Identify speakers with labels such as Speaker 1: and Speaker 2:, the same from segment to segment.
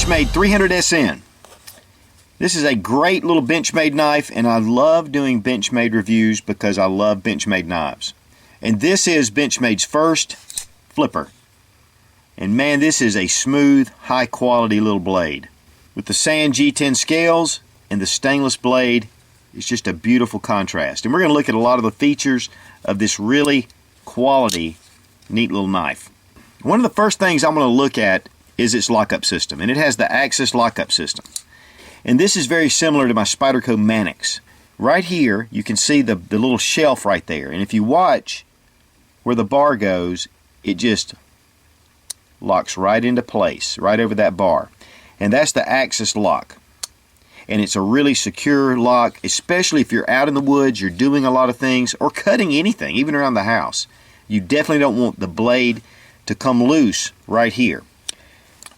Speaker 1: Benchmade 300SN. This is a great little Benchmade knife, and I love doing Benchmade reviews because I love Benchmade knives. And this is Benchmade's first flipper. And man, this is a smooth, high quality little blade. With the sand G10 scales and the stainless blade, it's just a beautiful contrast. And we're going to look at a lot of the features of this really quality, neat little knife. One of the first things I'm going to look at is its lockup system, and it has the Axis lockup system. And this is very similar to my Spyderco Mannix. Right here, you can see the little shelf right there, and if you watch where the bar goes, it just locks right into place, right over that bar. And that's the Axis lock. And it's a really secure lock, especially if you're out in the woods, you're doing a lot of things, or cutting anything, even around the house. You definitely don't want the blade to come loose right here.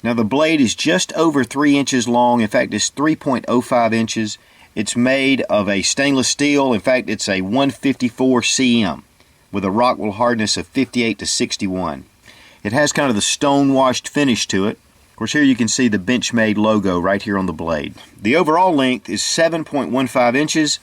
Speaker 1: Now the blade is just over 3 inches long. In fact, it's 3.05 inches. It's made of a stainless steel. In fact, it's a 154 cm with a Rockwell hardness of 58 to 61. It has kind of the stone-washed finish to it. Of course, here you can see the Benchmade logo right here on the blade. The overall length is 7.15 inches,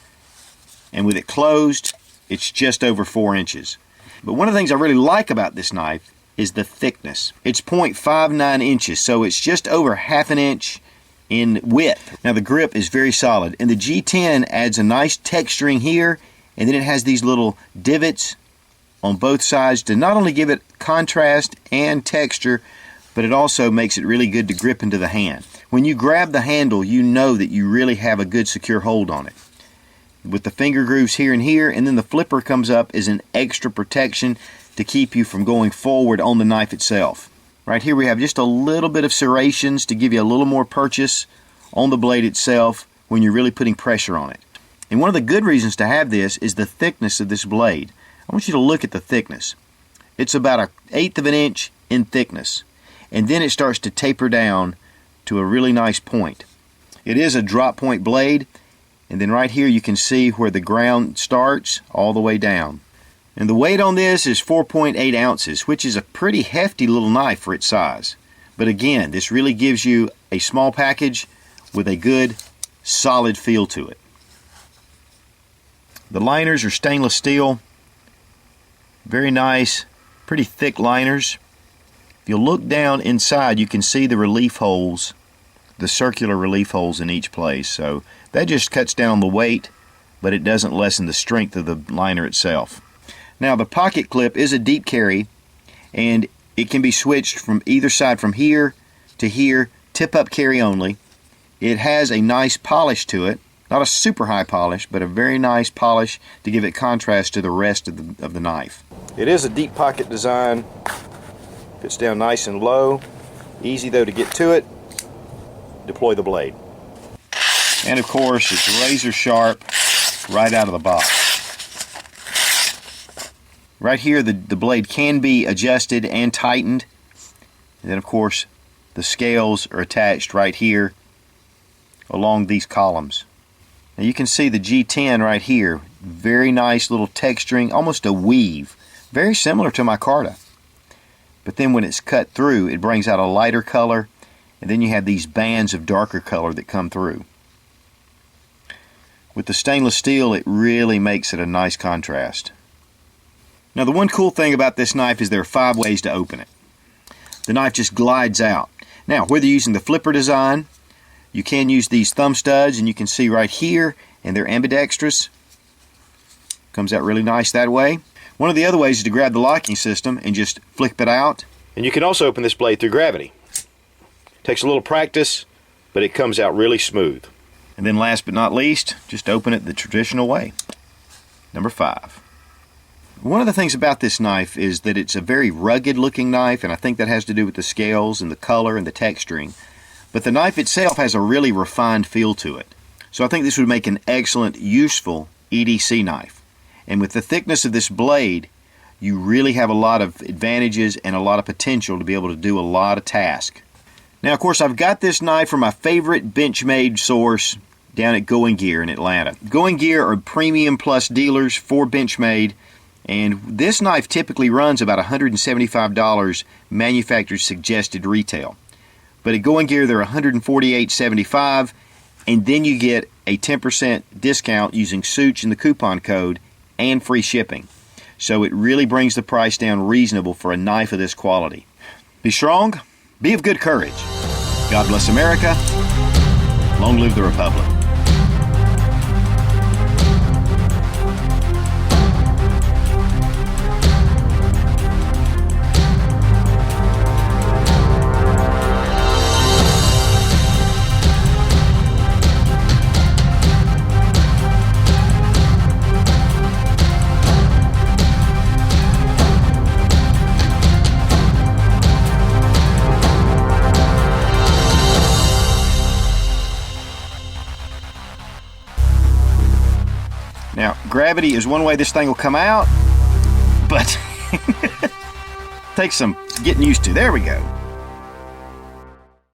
Speaker 1: and with it closed, it's just over 4 inches. But one of the things I really like about this knife is the thickness. It's 0.59 inches, so it's just over half an inch in width. Now the grip is very solid, and the G10 adds a nice texturing here, and then it has these little divots on both sides to not only give it contrast and texture, but it also makes it really good to grip into the hand. When you grab the handle, you know that you really have a good secure hold on it. With the finger grooves here and here, and then the flipper comes up as an extra protection to keep you from going forward on the knife itself. Right here we have just a little bit of serrations to give you a little more purchase on the blade itself when you're really putting pressure on it. And one of the good reasons to have this is the thickness of this blade. I want you to look at the thickness. It's about 1/8 of an inch in thickness, and then it starts to taper down to a really nice point. It is a drop point blade, and then right here you can see where the ground starts all the way down. And the weight on this is 4.8 ounces, which is a pretty hefty little knife for its size. But again, this really gives you a small package with a good, solid feel to it. The liners are stainless steel. Very nice, pretty thick liners. If you look down inside, you can see the relief holes, the circular relief holes in each place. So that just cuts down the weight, but it doesn't lessen the strength of the liner itself. Now the pocket clip is a deep carry, and it can be switched from either side, from here to here, tip up carry only. It has a nice polish to it, not a super high polish, but a very nice polish to give it contrast to the rest of the knife. It is a deep pocket design, fits down nice and low, easy though to get to it. Deploy the blade. And of course it's razor sharp right out of the box. Right here the blade can be adjusted and tightened, and then of course the scales are attached right here along these columns. Now you can see the G10 right here, very nice little texturing, almost a weave, very similar to my Carta. But then when it's cut through, it brings out a lighter color, and then you have these bands of darker color that come through. With the stainless steel, it really makes it a nice contrast. Now the one cool thing about this knife is there are 5 ways to open it. The knife just glides out. Now whether you're using the flipper design, you can use these thumb studs, and you can see right here, and they're ambidextrous. Comes out really nice that way. One of the other ways is to grab the locking system and just flip it out. And you can also open this blade through gravity. Takes a little practice, but it comes out really smooth. And then last but not least, just open it the traditional way. Number 5. One of the things about this knife is that it's a very rugged looking knife, and I think that has to do with the scales and the color and the texturing. But the knife itself has a really refined feel to it. So I think this would make an excellent, useful EDC knife. And with the thickness of this blade, you really have a lot of advantages and a lot of potential to be able to do a lot of tasks. Now, of course, I've got this knife from my favorite Benchmade source down at Going Gear in Atlanta. Going Gear are premium plus dealers for Benchmade, and this knife typically runs about $175 manufacturer's suggested retail. But at Going Gear, they're $148.75, and then you get a 10% discount using Such in the coupon code and free shipping. So it really brings the price down reasonable for a knife of this quality. Be strong, be of good courage. God bless America. Long live the Republic. Now, gravity is one way this thing will come out, but takes some getting used to. There we go.